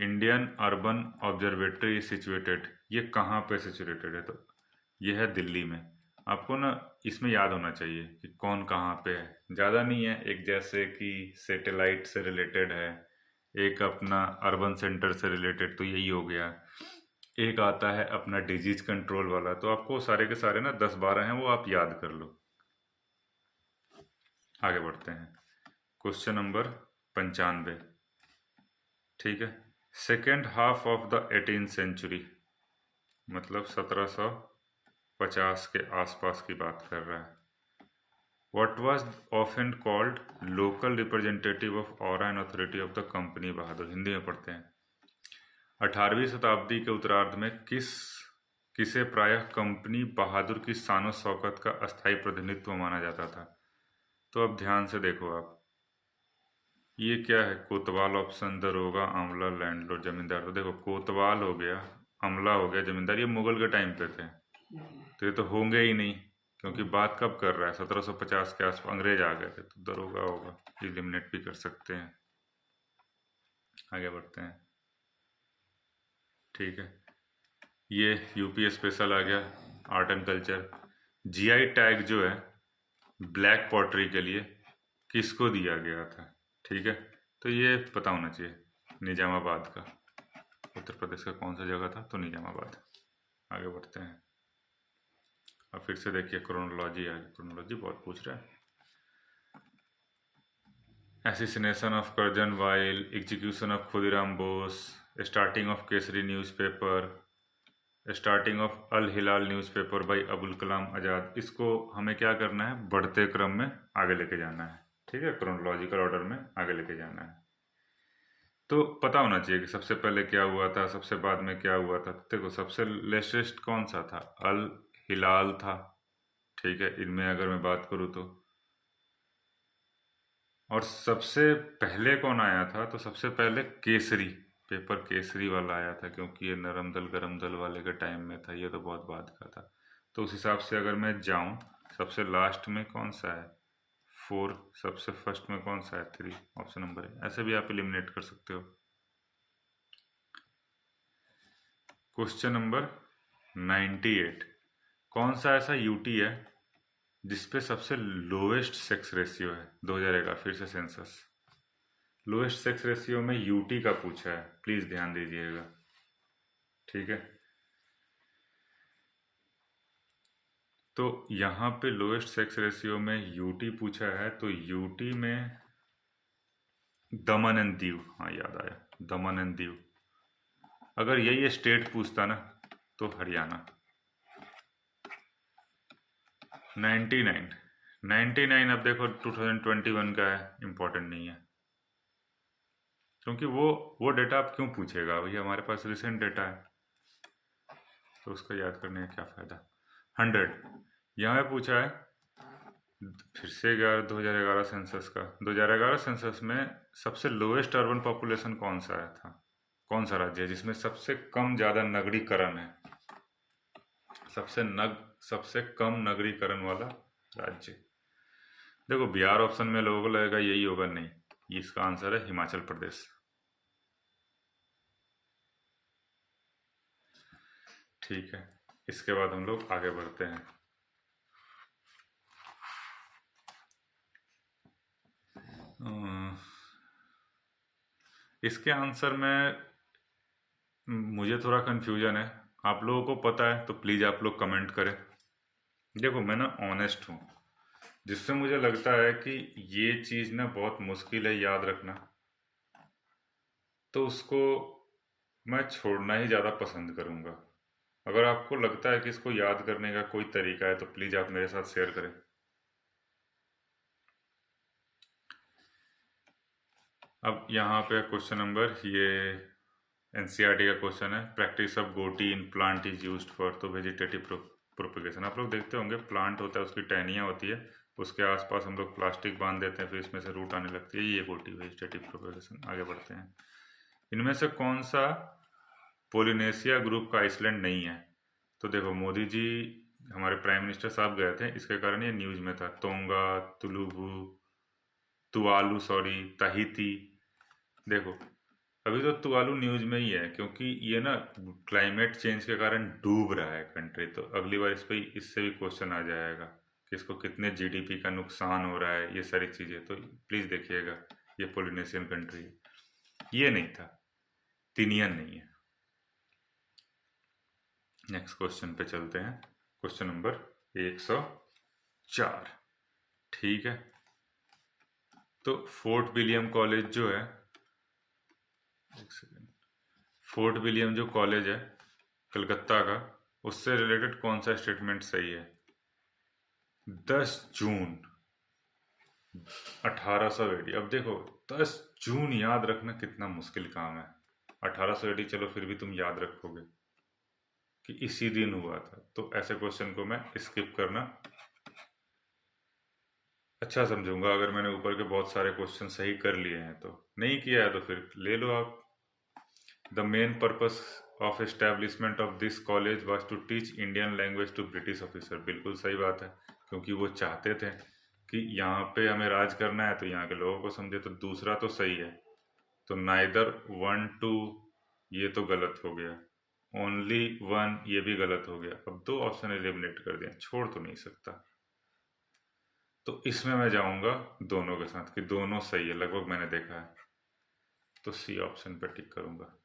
Indian urban observatory situated, ये कहाँ पे सिचुएटेड है? तो ये है दिल्ली में। आपको ना इसमें याद होना चाहिए कि कौन कहाँ पे है, ज़्यादा नहीं है। एक जैसे कि सैटेलाइट से रिलेटेड है, एक अपना अर्बन सेंटर से रिलेटेड, तो यही हो गया। एक आता है अपना डिजीज कंट्रोल वाला। तो आपको सारे के सारे ना 10-12 हैं, वो आप याद कर लो। आगे बढ़ते हैं। Question number 95। ठीक है। Second half of the 18th century, मतलब 1750 के आसपास की बात कर रहा है। What was often called local representative of aura and authority of the company बहादुर, हिंदी में पढ़ते हैं। 18वीं शताब्दी के उत्तरार्ध में किसे प्रायः कंपनी बहादुर की शानो शौकत का अस्थायी प्रतिनिधित्व माना जाता था? तो अब ध्यान से देखो आप, ये क्या है? कोतवाल ऑप्शन, दरोगा, आमला, लैंडलॉर्ड, जमींदार। तो देखो, कोतवाल हो गया, अमला हो गया, जमींदार, ये मुगल के टाइम पे थे, तो ये तो होंगे ही नहीं, क्योंकि बात कब कर रहा है? 1750 के आसपास अंग्रेज आ गए थे, तो दरोगा होगा। एलिमिनेट भी कर सकते हैं। आगे बढ़ते हैं। ठीक है, ये यूपी स्पेशल आ गया, art and culture. GI tag जो है ब्लैक पॉटरी के लिए किसको दिया गया था? ठीक है, तो ये पता होना चाहिए, निजामाबाद का। उत्तर प्रदेश का कौन सा जगह था? तो निजामाबाद। आगे बढ़ते हैं। अब फिर से देखिए क्रोनोलॉजी है, क्रोनोलॉजी बहुत पूछ रहा है। Assassination of Curzon Weil, execution of Khudiram Bose, starting of Kesari newspaper, starting of Al Hilal newspaper by Abul Kalam Azad. इसको हमें क्या करना है? बढ़ते क्रम में आगे लेके जाना है। ठीक है, क्रोनोलॉजिकल ऑर्डर में आगे लेके जाना है। तो पता होना चाहिए कि सबसे पहले क्या हुआ था, सबसे बाद में क्या हुआ था। देखो, सबसे लेटेस्ट कौन सा था? अल हिलाल था। ठीक है, इनमें अगर मैं बात करूँ तो, और सबसे पहले कौन आया था? तो सबसे पहले केसरी, पेपर केसरी वाला आया था, क्योंकि ये नरम दल गरम दल वाले के टाइम में था, ये तो बहुत बाद का था। तो उस हिसाब से अगर मैं जाऊं, सबसे लास्ट में कौन सा है? 4। सबसे फर्स्ट में कौन सा है? 3। ऑप्शन नंबर है। ऐसे भी आप एलिमिनेट कर सकते हो। Question number 98। कौन सा ऐसा यूटी है जिसपे सबसे लोएस्ट सेक्स रेशियो है? 2011 फिर से सेंसस, लोएस्ट सेक्स रेशियो में यूटी का पूछा है, प्लीज ध्यान दीजिएगा। ठीक है, तो यहाँ पे लोएस्ट सेक्स रेशियो में यूटी पूछा है, तो यूटी में दमन एंड दीव, हाँ याद आया, दमन एंड दीव। अगर यही स्टेट पूछता ना, तो हरियाणा। 99 अब देखो 2021 का है, इम्पोर्टेंट नहीं है, क्योंकि वो डेटा आप क्यों पूछेगा भैया? हमारे पास रिसेंट डेटा है, तो उसका याद करने का क्या फ़ायदा। 100 यहाँ पे पूछा है, फिर से 2011 सेंसस का। 2011 सेंसस में सबसे लोएस्ट अर्बन पॉपुलेशन कौन सा आया था? कौन सा राज्य है जिसमें सबसे कम ज़्यादा नगरीकरण है? सबसे कम नगरीकरण वाला राज्य। देखो, बिहार ऑप्शन में लोगों को लगेगा यही होगा, नहीं, इसका आंसर है हिमाचल प्रदेश। ठीक है, इसके बाद हम लोग आगे बढ़ते हैं। इसके आंसर में मुझे थोड़ा कन्फ्यूजन है। आप लोगों को पता है तो प्लीज़ आप लोग कमेंट करें। देखो, मैं ना ऑनेस्ट हूँ, जिससे मुझे लगता है कि ये चीज़ ना बहुत मुश्किल है याद रखना, तो उसको मैं छोड़ना ही ज़्यादा पसंद करूँगा। अगर आपको लगता है कि इसको याद करने का कोई तरीका है, तो प्लीज़ आप मेरे साथ शेयर करें। अब यहाँ पे क्वेश्चन नंबर, ये एनसीईआरटी का क्वेश्चन है। प्रैक्टिस ऑफ गोटी in plant is used for, तो वेजिटेटिव प्रोपगेशन। आप लोग देखते होंगे, प्लांट होता है, उसकी टहनियाँ होती है, उसके आसपास हम लोग प्लास्टिक बांध देते हैं, फिर इसमें से रूट आने लगती है, ये गोटी, वेजिटेटिव प्रोपगेशन। आगे बढ़ते हैं। इनमें से कौन सा पोलिनेशिया ग्रुप का आइसलैंड नहीं है? तो देखो, मोदी जी, हमारे प्राइम मिनिस्टर साहब गए थे, इसके कारण ये न्यूज़ में था। तोंगा, तुलुगु, तुवालू, सॉरी, ताहिती। देखो, अभी तो तुवालू न्यूज में ही है, क्योंकि ये ना क्लाइमेट चेंज के कारण डूब रहा है कंट्री। तो अगली बार इस पे इससे भी क्वेश्चन आ जाएगा कि इसको कितने जीडीपी का नुकसान हो रहा है, ये सारी चीज़ें। तो प्लीज़ देखिएगा, ये पोलिनेशियन कंट्री है, ये नहीं था, तिनियन नहीं है। नेक्स्ट क्वेश्चन पे चलते हैं। Question number 104। ठीक है, तो फोर्ट विलियम कॉलेज जो है, एक सेकेंड, फोर्ट विलियम जो कॉलेज है कलकत्ता का, उससे रिलेटेड कौन सा स्टेटमेंट सही है? 10 जून 1880। अब देखो, 10 जून याद रखना कितना मुश्किल काम है। 1880 चलो फिर भी तुम याद रखोगे कि इसी दिन हुआ था, तो ऐसे क्वेश्चन को मैं स्किप करना अच्छा समझूंगा। अगर मैंने ऊपर के बहुत सारे क्वेश्चन सही कर लिए हैं, तो नहीं किया है तो फिर ले लो आप। The main purpose of establishment of this college was to teach Indian language to British officer. बिल्कुल सही बात है, क्योंकि वो चाहते थे कि यहाँ पे हमें राज करना है तो यहाँ के लोगों को समझे। तो दूसरा तो सही है, तो नाइदर 1 2 ये तो गलत हो गया, ओनली 1 ये भी गलत हो गया। अब दो ऑप्शन एलिमिनेट कर दिया, छोड़ तो नहीं सकता। तो इसमें मैं जाऊंगा दोनों के साथ कि दोनों सही है, लगभग मैंने देखा है। तो सी ऑप्शन पे टिक करूंगा।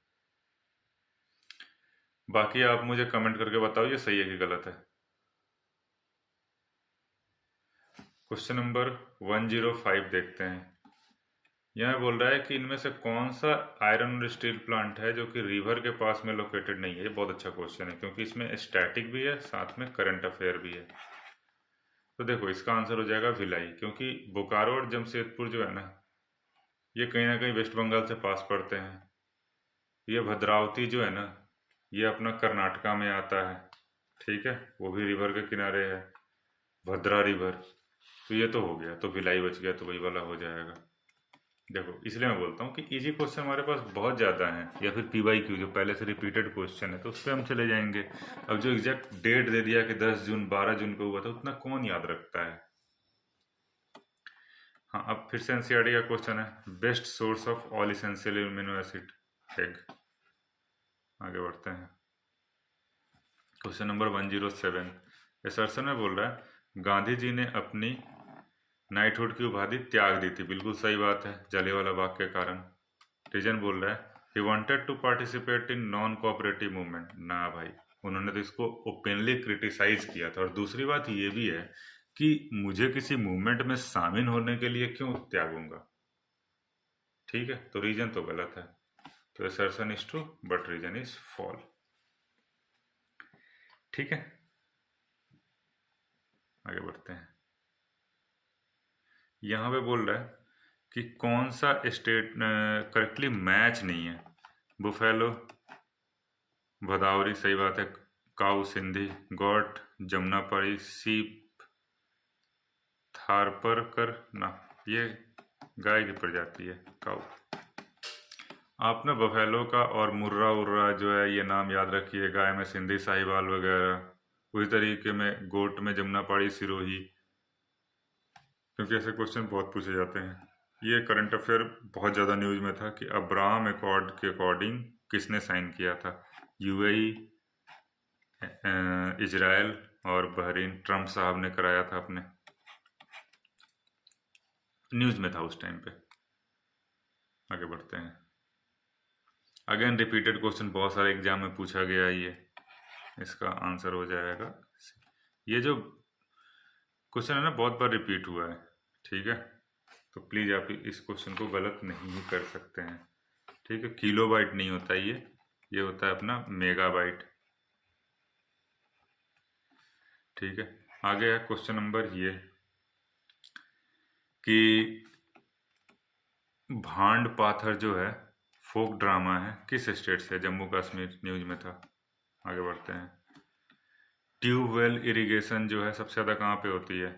बाकी आप मुझे कमेंट करके बताओ ये सही है कि गलत है। क्वेश्चन नंबर 105 देखते हैं। यह बोल रहा है कि इनमें से कौन सा आयरन और स्टील प्लांट है जो कि रिवर के पास में लोकेटेड नहीं है। ये बहुत अच्छा क्वेश्चन है, क्योंकि इसमें स्टैटिक भी है, साथ में करंट अफेयर भी है। तो देखो, इसका आंसर हो जाएगा भिलाई, क्योंकि बोकारो और जमशेदपुर जो है ना, ये कहीं ना कहीं वेस्ट बंगाल से पास पड़ते हैं। ये भद्रावती जो है ना, ये अपना कर्नाटका में आता है। ठीक है, वो भी रिवर के किनारे है, भद्रा रिवर। तो ये तो हो गया, तो भिलाई बच गया, तो वही वाला हो जाएगा। देखो, इसलिए मैं बोलता हूँ कि इजी क्वेश्चन हमारे पास बहुत ज़्यादा हैं, या फिर पीवाई क्यू जो पहले से रिपीटेड क्वेश्चन है, तो उस पर हम चले जाएंगे। अब जो एग्जैक्ट डेट दे दिया कि 10 जून 12 जून को हुआ था, उतना कौन याद रखता है। हाँ, अब फिर से एनसीईआरटी का क्वेश्चन है, best source of all essential amino acid, egg. आगे बढ़ते हैं। Question number 107। एसर्सन में बोल रहा है गांधी जी ने अपनी नाइटहुड की उपाधि त्याग दी थी। बिल्कुल सही बात है, जलियांवाला बाग के कारण। रीजन बोल रहा है he wanted to participate in non cooperative movement. ना भाई, उन्होंने तो इसको ओपनली क्रिटिसाइज किया था। और दूसरी बात ये भी है कि मुझे किसी मूवमेंट में शामिल होने के लिए क्यों त्यागूंगा। ठीक है, तो रीजन तो गलत है। तो assertion is true but reason is false. ठीक है, आगे बढ़ते हैं। यहाँ पे बोल रहा है कि कौन सा स्टेट करेक्टली मैच नहीं है। बुफेलो, भदावरी सही बात है, काऊ सिंधी, गॉट जमुनापारी, सीप थारपरकर ना, ये गाय की प्रजाति है काऊ। आप ना बफेलो का और मुर्रा उर्रा जो है ये नाम याद रखिए, गाय में सिंधी साहिवाल वगैरह। उसी तरीके में गोट में जमुनापाड़ी सिरोही, क्योंकि ऐसे क्वेश्चन बहुत पूछे जाते हैं। ये करंट अफेयर बहुत ज़्यादा न्यूज में था कि अब्राहम अकॉर्ड के अकॉर्डिंग किसने साइन किया था। यूएई, इजराइल और बहरीन। ट्रम्प साहब ने कराया था अपने, न्यूज में था उस टाइम पे। आगे बढ़ते हैं। अगेन रिपीटेड क्वेश्चन, बहुत सारे एग्जाम में पूछा गया है ये। इसका आंसर हो जाएगा, ये जो क्वेश्चन है ना बहुत बार रिपीट हुआ है। ठीक है, तो प्लीज़ आप इस क्वेश्चन को गलत नहीं कर सकते हैं। ठीक है, किलोबाइट नहीं होता ये होता है अपना मेगाबाइट। ठीक है, आगे है क्वेश्चन नंबर ये कि भांड पाथर जो है फोक ड्रामा है, किस स्टेट से? जम्मू कश्मीर, न्यूज में था। आगे बढ़ते हैं। ट्यूबवेल इरिगेशन जो है सबसे ज़्यादा कहाँ पे होती है?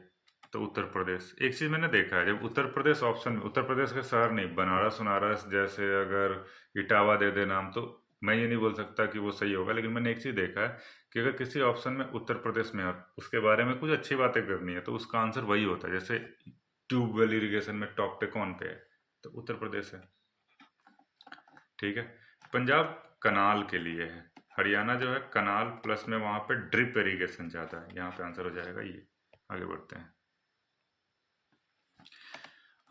तो उत्तर प्रदेश। एक चीज़ मैंने देखा है, जब उत्तर प्रदेश ऑप्शन में, उत्तर प्रदेश का शहर नहीं, बनारस उनारस जैसे अगर इटावा दे दे नाम, तो मैं ये नहीं बोल सकता कि वो सही होगा। लेकिन मैंने एक चीज़ देखा है कि अगर किसी ऑप्शन में उत्तर प्रदेश में और उसके बारे में कुछ अच्छी बातें करनी है, तो उसका आंसर वही होता है। जैसे ट्यूबवेल इरिगेशन में टॉप पे कौन पे है? तो उत्तर प्रदेश है। ठीक है। पंजाब कनाल के लिए है, हरियाणा जो है कनाल प्लस में वहाँ पे ड्रिप इरिगेशन ज़्यादा है। यहाँ पे आंसर हो जाएगा ये। आगे बढ़ते हैं।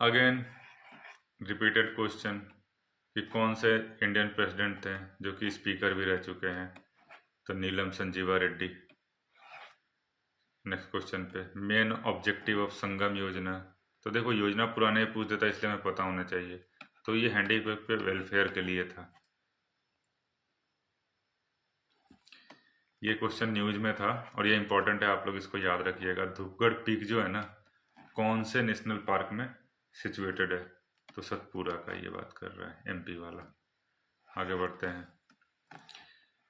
अगेन रिपीटेड क्वेश्चन कि कौन से इंडियन प्रेसिडेंट थे जो कि स्पीकर भी रह चुके हैं, तो नीलम संजीवा रेड्डी। नेक्स्ट क्वेश्चन पे, मेन ऑब्जेक्टिव ऑफ संगम योजना। तो देखो योजना पुराने पूछ देता इसलिए मैं पता होना चाहिए, तो ये हैंडीकैप पे वेलफेयर के लिए था। ये क्वेश्चन न्यूज में था और ये इंपॉर्टेंट है, आप लोग इसको याद रखिएगा। धूपगढ़ पीक जो है ना कौन से नेशनल पार्क में सिचुएटेड है, तो सतपुरा का ये बात कर रहा है, एमपी वाला। आगे बढ़ते हैं।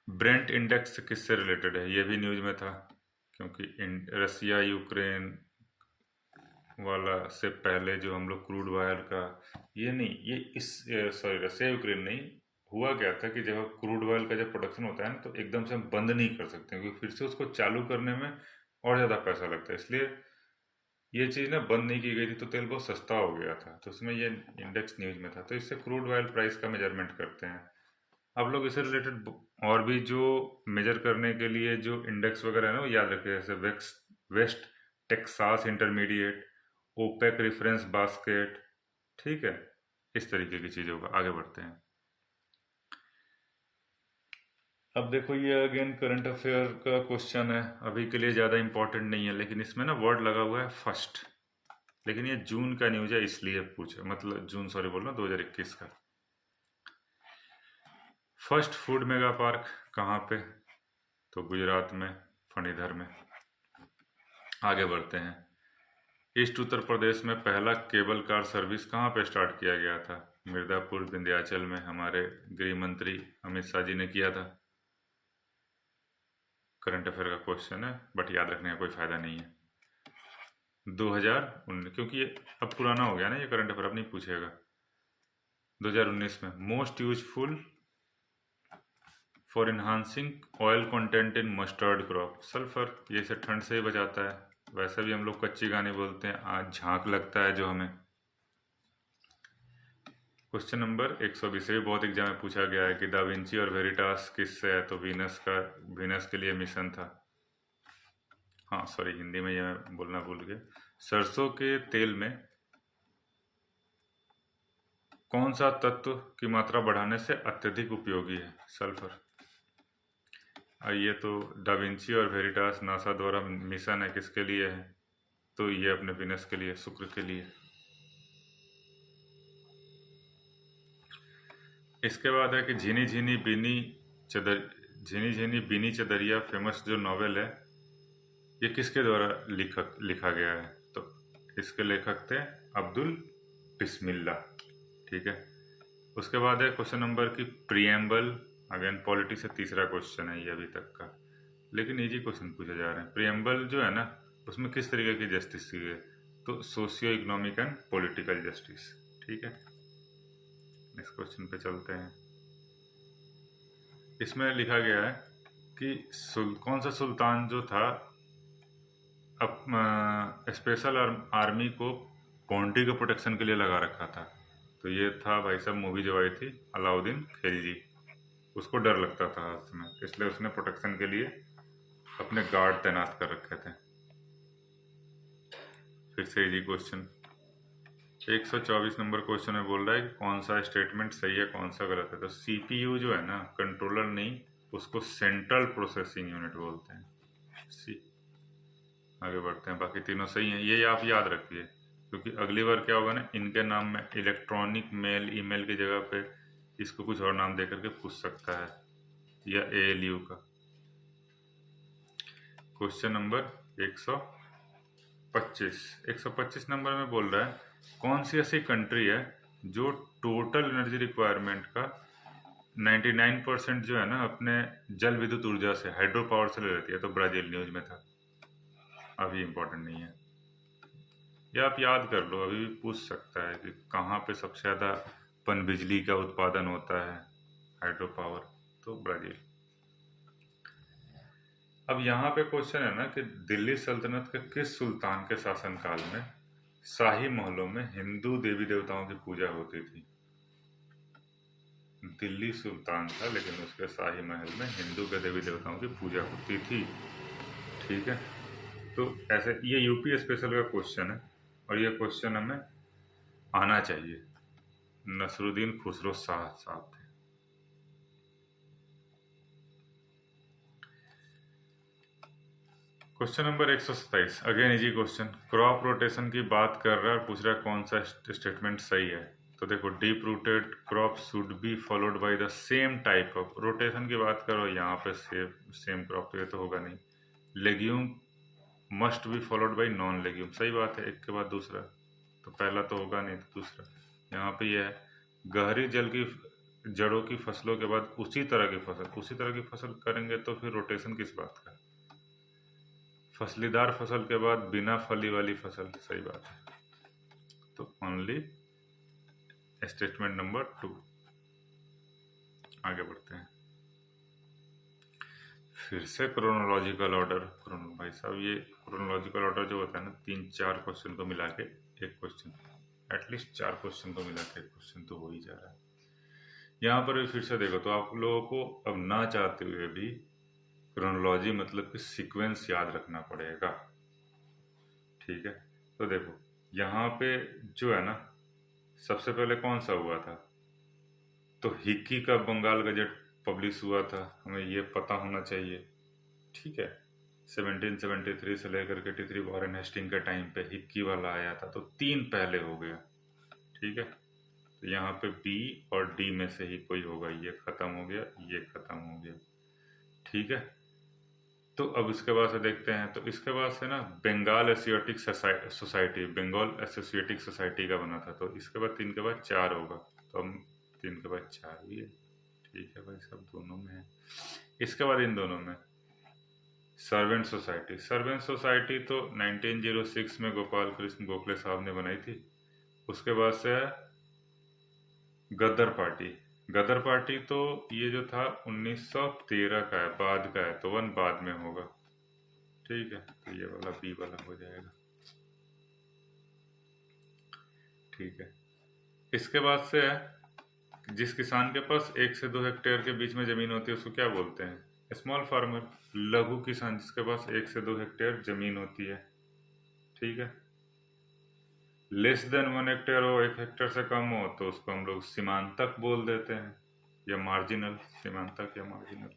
ब्रेंट इंडेक्स किससे रिलेटेड है, ये भी न्यूज में था, क्योंकि रसिया यूक्रेन वाला से पहले जो हम लोग क्रूड ऑयल का, ये नहीं, ये इस सॉरी रसिया यूक्रेन नहीं, हुआ क्या था कि जब क्रूड ऑयल का जब प्रोडक्शन होता है ना तो एकदम से हम बंद नहीं कर सकते, क्योंकि फिर से उसको चालू करने में और ज़्यादा पैसा लगता है, इसलिए ये चीज़ ना बंद नहीं की गई थी, तो तेल बहुत सस्ता हो गया था, तो उसमें ये इंडेक्स न्यूज में था। तो इससे क्रूड ऑयल प्राइस का मेजरमेंट करते हैं। आप लोग इससे रिलेटेड और भी जो मेजर करने के लिए जो इंडेक्स वगैरह है ना वो याद रखिए, जैसे West Texas Intermediate, OPEC reference basket, ठीक है, इस तरीके की चीज़ों का। आगे बढ़ते हैं। अब देखो ये अगेन करंट अफेयर का क्वेश्चन है, अभी के लिए ज़्यादा इंपॉर्टेंट नहीं है, लेकिन इसमें ना वर्ड लगा हुआ है फर्स्ट, लेकिन ये जून का न्यूज है इसलिए पूछे, मतलब जून सॉरी बोल रहा हूँ 2021 का। फर्स्ट फूड मेगा पार्क कहाँ पे, तो गुजरात में फणीधर में। आगे बढ़ते हैं। ईस्ट उत्तर प्रदेश में पहला केबल कार सर्विस कहाँ पे स्टार्ट किया गया था, मिर्ज़ापुर विंध्याचल में, हमारे गृह मंत्री अमित शाह जी ने किया था। करंट अफेयर का क्वेश्चन है बट याद रखने का कोई फ़ायदा नहीं है। 2019, क्योंकि ये अब पुराना हो गया ना, ये करंट अफेयर अब नहीं पूछेगा। 2019 में most useful for enhancing oil content in mustard crop, sulphur. ये से ठंड से ही बचाता है, वैसे भी हम लोग कच्ची गानी बोलते हैं, आज झांक लगता है जो हमें। क्वेश्चन नंबर 120 भी बहुत एग्जाम में पूछा गया है कि दा विंची और वेरिटास किससे है, तो वीनस के लिए मिशन था। हाँ सॉरी हिंदी में ये मैं बोलना भूल गया। सरसों के तेल में कौन सा तत्व की मात्रा बढ़ाने से अत्यधिक उपयोगी है, सल्फर। ये तो दा विंची और वेरिटास नासा द्वारा मिशन है, किसके लिए है, तो ये अपने वीनस के लिए, शुक्र के लिए। इसके बाद है कि झिनी झिनी बीनी चदरिया फेमस जो नॉवेल है, ये किसके द्वारा लिखा गया है, तो इसके लेखक थे अब्दुल बिस्मिल्ला, ठीक है। उसके बाद है क्वेश्चन नंबर की प्रियम्बल, अगेन पॉलिटी से तीसरा क्वेश्चन है ये अभी तक का, लेकिन इजी क्वेश्चन पूछे जा रहे हैं। प्रियम्बल जो है ना उसमें किस तरीके की जस्टिस की है, तो socio economic and political justice, ठीक है। नेक्स्ट क्वेश्चन पे चलते हैं। इसमें लिखा गया है कि कौन सा सुल्तान जो था अब स्पेशल आर्मी को बाउंड्री के प्रोटेक्शन के लिए लगा रखा था, तो ये था भाई साहब, मूवी जो आई थी अलाउद्दीन खिलजी। उसको डर लगता था हाथ में, इसलिए उसने प्रोटेक्शन के लिए अपने गार्ड तैनात कर रखे थे। फिर से इजी क्वेश्चन, 124 नंबर क्वेश्चन में बोल रहा है कि कौन सा स्टेटमेंट सही है कौन सा गलत है, तो सीपीयू जो है ना कंट्रोलर नहीं, उसको सेंट्रल प्रोसेसिंग यूनिट बोलते हैं, सी। आगे बढ़ते हैं, बाकी तीनों सही हैं, ये आप याद रखिए, क्योंकि अगली बार क्या होगा ना, इनके नाम में इलेक्ट्रॉनिक मेल ईमेल की जगह पे इसको कुछ और नाम दे करके पूछ सकता है, या एएलयू का। क्वेश्चन नंबर 125 नंबर में बोल रहा है कौन सी ऐसी कंट्री है जो टोटल एनर्जी रिक्वायरमेंट का 99% जो है ना अपने जल विद्युत ऊर्जा से, हाइड्रो पावर से ले लेती है, तो ब्राजील न्यूज में था, अभी इम्पोर्टेंट नहीं है, या आप याद कर लो, अभी भी पूछ सकता है कि कहाँ पे सबसे ज़्यादा पनबिजली का उत्पादन होता है, हाइड्रो पावर, तो ब्राज़ील। अब यहाँ पे क्वेश्चन है ना कि दिल्ली सल्तनत के किस सुल्तान के शासनकाल में शाही महलों में हिंदू देवी देवताओं की पूजा होती थी, दिल्ली सुल्तान था, लेकिन उसके शाही महल में हिंदू के देवी देवताओं की पूजा होती थी। ठीक है, तो ऐसे ये यूपी स्पेशल का क्वेश्चन है और ये क्वेश्चन हमें आना चाहिए। नसरुद्दीन खुसरो शाह साहब थे। Question number 127, again easy question. Crop rotation की बात कर रहा है और पूछ रहा है कौन सा स्टेटमेंट सही है। तो देखो, deep rooted crop should be followed by the same type of rotation की बात करो, यहाँ पे सेम क्रॉप, तो ये तो होगा नहीं। Legume must be followed by non legume, सही बात है, एक के बाद दूसरा, तो पहला तो होगा नहीं, तो दूसरा। यहाँ पे यह है, गहरी जल की जड़ों की फसलों के बाद उसी तरह की फसल करेंगे तो फिर रोटेशन किस बात का। फसलीदार फसल के बाद बिना फली वाली फसल, सही बात है, तो ओनली स्टेटमेंट नंबर 2। आगे बढ़ते हैं, फिर से क्रोनोलॉजिकल ऑर्डर। भाई साहब, ये क्रोनोलॉजिकल ऑर्डर जो होता है ना, 3-4 क्वेश्चन को मिला के एक क्वेश्चन, एटलीस्ट 4 क्वेश्चन को मिला के एक क्वेश्चन तो हो ही जा रहा है। यहाँ पर भी फिर से देखो, तो आप लोगों को अब ना चाहते हुए भी क्रोनोलॉजी मतलब कि सीक्वेंस याद रखना पड़ेगा। ठीक है, तो देखो यहाँ पे जो है ना, सबसे पहले कौन सा हुआ था, तो हिक्की का बंगाल गजट पब्लिश हुआ था, हमें ये पता होना चाहिए। ठीक है, 1773 से लेकर के 83 वॉरेन हेस्टिंग के टाइम पे हिक्की वाला आया था, तो 3 पहले हो गया। ठीक है, तो यहाँ पे बी और डी में से ही कोई होगा, ये खत्म हो गया, ये खत्म हो गया। ठीक है, तो अब इसके बाद से देखते हैं, तो इसके बाद से ना Bengal Asiatic society, Bengal Asiatic society का बना था, तो इसके बाद 3 के बाद 4 होगा, तो हम 3 के बाद 4 भी है। ठीक है भाई, सब दोनों में है। इसके बाद इन दोनों में सर्वेंट सोसाइटी तो 1906 में गोपाल कृष्ण गोखले साहब ने बनाई थी। उसके बाद से गदर पार्टी तो ये जो था 1913 का है, बाद का है, तो 1 बाद में होगा। ठीक है, तो ये वाला बी वाला हो जाएगा। ठीक है, इसके बाद से है, जिस किसान के पास 1 से 2 हेक्टेयर के बीच में जमीन होती है उसको क्या बोलते हैं, स्मॉल फार्मर। लघु किसान जिसके पास 1 से 2 हेक्टेयर जमीन होती है। ठीक है, लेस देन 1 हेक्टेयर हो, 1 हेक्टेयर से कम हो, तो उसको हम लोग सीमांतक बोल देते हैं, या मार्जिनल, सीमांतक या मार्जिनल।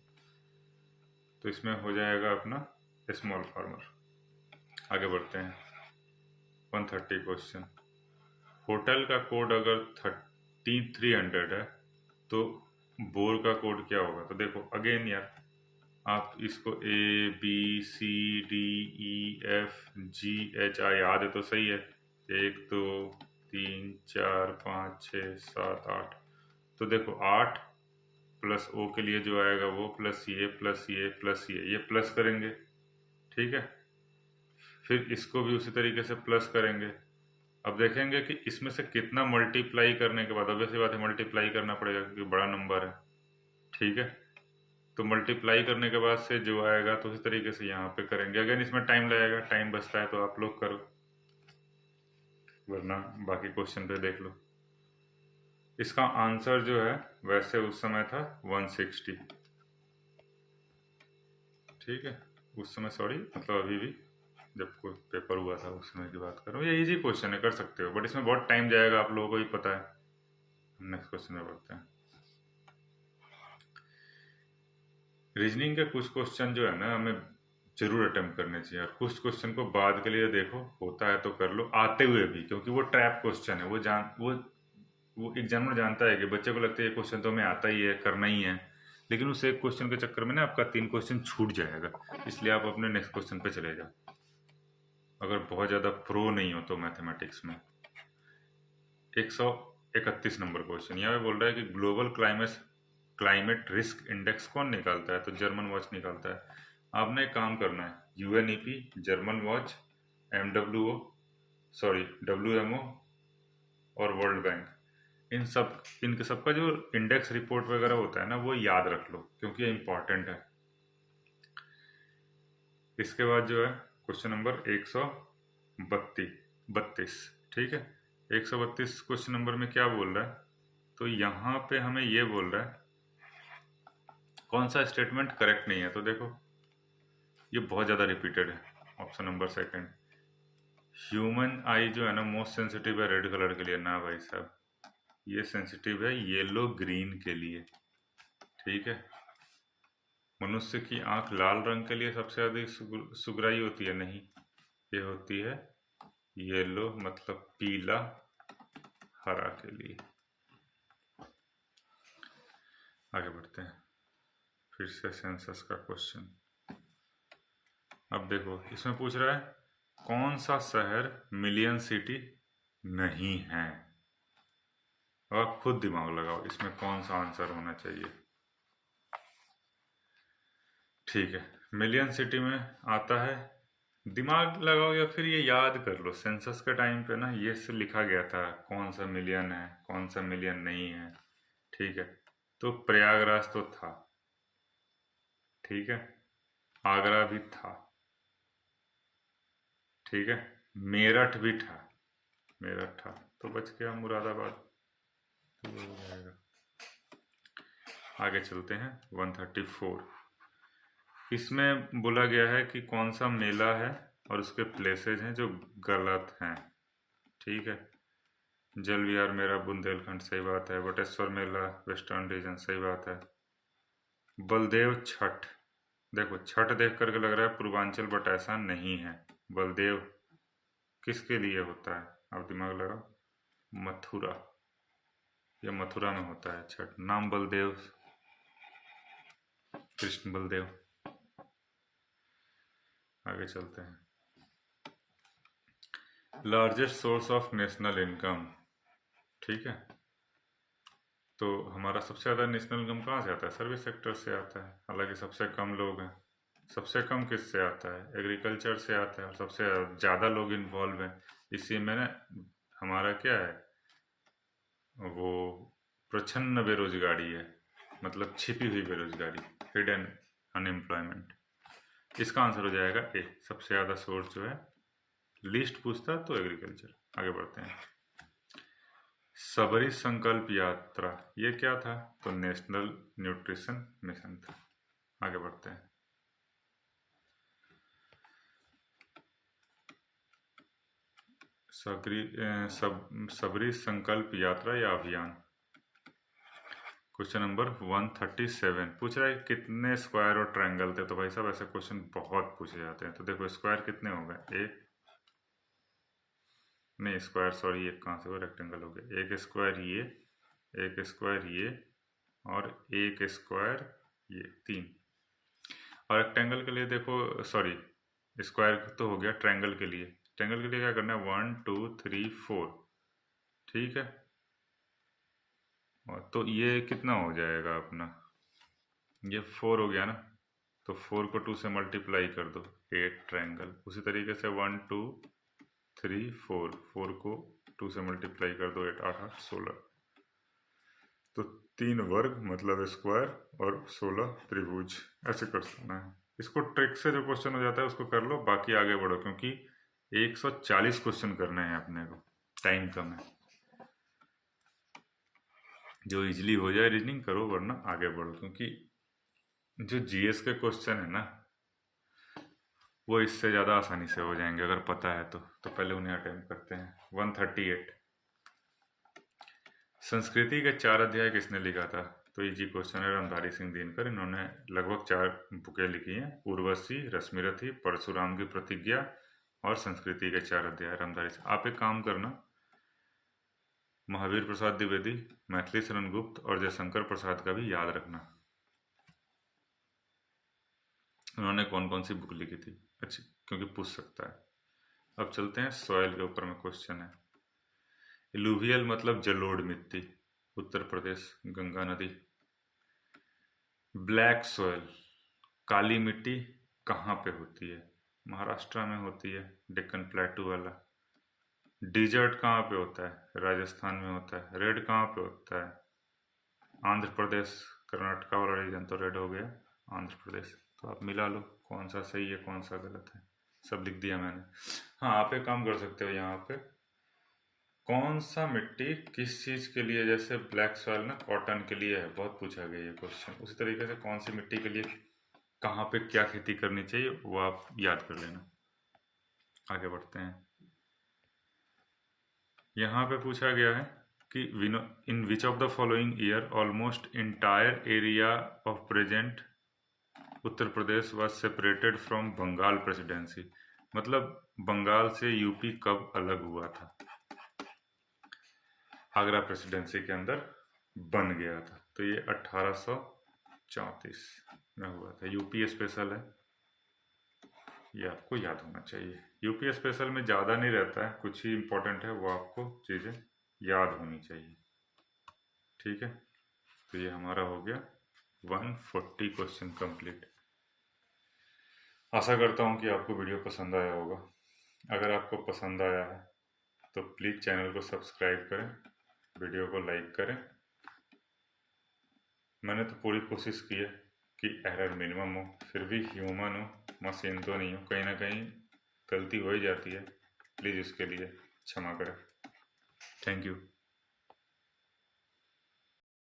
तो इसमें हो जाएगा अपना स्मॉल फार्मर। आगे बढ़ते हैं, 130 क्वेश्चन। होटल का कोड अगर 3300 है तो बोर का कोड क्या होगा। तो देखो अगेन यार, आप इसको ABCDEFGHI याद है तो सही है, 1 2 3 4 5 6 7 8। तो देखो 8 प्लस ओ के लिए जो आएगा वो प्लस ये प्लस ये प्लस ये प्लस करेंगे। ठीक है, फिर इसको भी उसी तरीके से प्लस करेंगे। अब देखेंगे कि इसमें से कितना मल्टीप्लाई करने के बाद, ऑब्वियसली बात है मल्टीप्लाई करना पड़ेगा क्योंकि बड़ा नंबर है। ठीक है, तो मल्टीप्लाई करने के बाद से जो आएगा तो उसी तरीके से यहाँ पे करेंगे। अगर इसमें टाइम लगेगा, टाइम बचता है तो आप लोग करो, वरना बाकी क्वेश्चन पे देख लो। इसका आंसर जो है वैसे उस समय था 160। ठीक है, उस समय, सॉरी मतलब अभी भी जब कोई पेपर हुआ था उस समय की बात कर रहा हूँ। ये इजी क्वेश्चन है, कर सकते हो, बट इसमें बहुत टाइम जाएगा, आप लोगों को ही पता है। नेक्स्ट क्वेश्चन में बढ़ते हैं। रीजनिंग के कुछ क्वेश्चन जो है ना हमें जरूर अटेम्प्ट करने चाहिए, और कुछ क्वेश्चन को बाद के लिए देखो, होता है तो कर लो आते हुए भी, क्योंकि वो ट्रैप क्वेश्चन है। वो एग्जामिनर जानता है कि बच्चे को लगता है ये क्वेश्चन तो हमें आता ही है, करना ही है, लेकिन उस एक क्वेश्चन के चक्कर में ना आपका 3 क्वेश्चन छूट जाएगा। इसलिए आप अपने नेक्स्ट क्वेश्चन पे चले जाओ, अगर बहुत ज़्यादा प्रो नहीं हो तो मैथमेटिक्स में। 131 नंबर क्वेश्चन यहाँ पे बोल रहा है कि ग्लोबल क्लाइमेट रिस्क इंडेक्स कौन निकालता है। तो जर्मन वॉच निकालता है। आपने एक काम करना है, UNEP, जर्मन वॉच, WMO और वर्ल्ड बैंक, इनके सबका जो इंडेक्स रिपोर्ट वगैरह होता है ना वो याद रख लो, क्योंकि ये इंपॉर्टेंट है। इसके बाद जो है क्वेश्चन नंबर 132। ठीक है, 132 क्वेश्चन नंबर में क्या बोल रहा है, तो यहाँ पे हमें ये बोल रहा है कौन सा स्टेटमेंट करेक्ट नहीं है। तो देखो ये बहुत ज़्यादा रिपीटेड है। ऑप्शन नंबर सेकंड, ह्यूमन आई जो है ना मोस्ट सेंसिटिव है रेड कलर के लिए। ना भाई साहब, ये सेंसिटिव है येलो ग्रीन के लिए। ठीक है, मनुष्य की आंख लाल रंग के लिए सबसे अधिक सुगराई होती है। नहीं, ये होती है येलो मतलब पीला हरा के लिए। आगे बढ़ते हैं, फिर से सेंसस का क्वेश्चन। अब देखो इसमें पूछ रहा है कौन सा शहर मिलियन सिटी नहीं है। अब आप खुद दिमाग लगाओ इसमें कौन सा आंसर होना चाहिए। ठीक है, मिलियन सिटी में आता है, दिमाग लगाओ या फिर ये याद कर लो। सेंसस के टाइम पे ना ये से लिखा गया था कौन सा मिलियन है कौन सा मिलियन नहीं है। ठीक है, तो प्रयागराज तो था। ठीक है, आगरा भी था। ठीक है, मेरठ भी था। मेरठ था, तो बच गया मुरादाबाद। तो ये हो जाएगा। आगे चलते हैं 134। इसमें बोला गया है कि कौन सा मेला है और उसके प्लेसेस हैं जो गलत हैं। ठीक है, जल विहार मेरा बुंदेलखंड सही बात है। बटेश्वर मेला वेस्टर्न रीजन सही बात है। बलदेव छठ, देखो छठ देख करके लग रहा है पूर्वांचल, बट ऐसा नहीं है। बलदेव किसके लिए होता है, आप दिमाग लगाओ। मथुरा, ये मथुरा में होता है छठ। नाम बलदेव, कृष्ण बलदेव। आगे चलते हैं, largest source of national income. ठीक है, तो हमारा सबसे ज़्यादा नेशनल इनकम कहाँ से आता है, सर्विस सेक्टर से आता है। हालांकि सबसे कम लोग हैं। सबसे कम किससे आता है, एग्रीकल्चर से आता है। और सबसे ज़्यादा लोग इन्वॉल्व हैं इसी में ना। हमारा क्या है वो, प्रच्छन्न बेरोजगारी है, मतलब छिपी हुई बेरोजगारी, हिडन अनएम्प्लॉयमेंट। इसका आंसर हो जाएगा ए, सबसे ज़्यादा सोर्स जो है। लिस्ट पूछता तो एग्रीकल्चर। आगे बढ़ते हैं, सबरी संकल्प यात्रा ये क्या था, तो नेशनल न्यूट्रिशन मिशन था। आगे बढ़ते हैं, सबरी संकल्प यात्रा या अभियान। क्वेश्चन नंबर 137 पूछ रहा है कितने स्क्वायर और ट्रायंगल थे। तो भाई साहब ऐसे क्वेश्चन बहुत पूछे जाते हैं। तो देखो स्क्वायर कितने हो गए, एक नहीं स्क्वायर सॉरी, एक कहाँ से वो रेक्टेंगल हो गया। एक स्क्वायर ये, एक स्क्वायर ये, और एक स्क्वायर ये, तीन। और रेक्टेंगल के लिए देखो सॉरी, स्क्वायर तो हो गया। ट्रायंगल के लिए, ट्रायंगल के लिए क्या करना है, 1 2 3 4। ठीक है, और तो ये कितना हो जाएगा अपना, ये 4 हो गया ना। तो 4 को 2 से मल्टीप्लाई कर दो, 8 ट्रायंगल। उसी तरीके से 1 2 3 4, 4 को 2 से मल्टीप्लाई कर दो, 8 8 8 16। तो 3 वर्ग मतलब स्क्वायर और 16 त्रिभुज। ऐसे कर सकना है इसको। ट्रिक से जो क्वेश्चन हो जाता है उसको कर लो, बाकी आगे बढ़ो, क्योंकि 140 क्वेश्चन करने हैं अपने को, टाइम कम है। जो इजीली हो जाए रीजनिंग करो, वरना आगे बढ़ो, क्योंकि जो जीएस के क्वेश्चन है ना वो इससे ज़्यादा आसानी से हो जाएंगे अगर पता है तो पहले उन्हें अटेम्प्ट करते हैं। 138, संस्कृति के 4 अध्याय किसने लिखा था। तो इजी क्वेश्चन है, रामधारी सिंह दिनकर। इन्होंने लगभग 4 बुकें लिखी हैं, उर्वशी, रश्मिरथी, परशुराम की प्रतिज्ञा और संस्कृति के 4 अध्याय। रामधारी सिंह। आप एक काम करना, महावीर प्रसाद द्विवेदी, मैथिली शरण गुप्त और जयशंकर प्रसाद का भी याद रखना, उन्होंने कौन कौन सी बुक लिखी थी। अच्छी, क्योंकि पूछ सकता है। अब चलते हैं सॉइल के ऊपर में क्वेश्चन है। इलुवियल मतलब जलोढ़ मिट्टी, उत्तर प्रदेश गंगा नदी। ब्लैक सॉइल काली मिट्टी कहाँ पे होती है, महाराष्ट्र में होती है, डेक्कन प्लेटू वाला। डिजर्ट कहाँ पे होता है, राजस्थान में होता है। रेड कहाँ पे होता है, आंध्र प्रदेश, कर्नाटका वाला रीजन तो रेड हो गया, आंध्र प्रदेश। तो आप मिला लो कौन सा सही है कौन सा गलत है, सब लिख दिया मैंने। हाँ, आप एक काम कर सकते हो यहाँ पे, कौन सा मिट्टी किस चीज के लिए, जैसे ब्लैक सॉइल ना कॉटन के लिए है, बहुत पूछा गया ये क्वेश्चन। उसी तरीके से कौन सी मिट्टी के लिए कहाँ पे क्या खेती करनी चाहिए वो आप याद कर लेना। आगे बढ़ते हैं। यहाँ पे पूछा गया है कि in which of the following year almost entire area of present Uttar Pradesh was separated from Bengal presidency. मतलब बंगाल से यूपी कब अलग हुआ था? आगरा प्रेसिडेंसी के अंदर बन गया था, तो ये 1834 में हुआ था। यूपी स्पेशल है, ये आपको याद होना चाहिए। यूपी स्पेशल में ज़्यादा नहीं रहता है, कुछ ही इम्पोर्टेंट है, वो आपको चीज़ें याद होनी चाहिए। ठीक है, तो ये हमारा हो गया 140 क्वेश्चन कंप्लीट। आशा करता हूँ कि आपको वीडियो पसंद आया होगा। अगर आपको पसंद आया है तो प्लीज़ चैनल को सब्सक्राइब करें, वीडियो को लाइक करें। मैंने तो पूरी कोशिश की है कि एरर मिनिमम हो, फिर भी ह्यूमन हो, मशीन तो नहीं हो, कहीं ना कहीं गलती हो ही जाती है। प्लीज़ इसके लिए क्षमा करें। Thank you.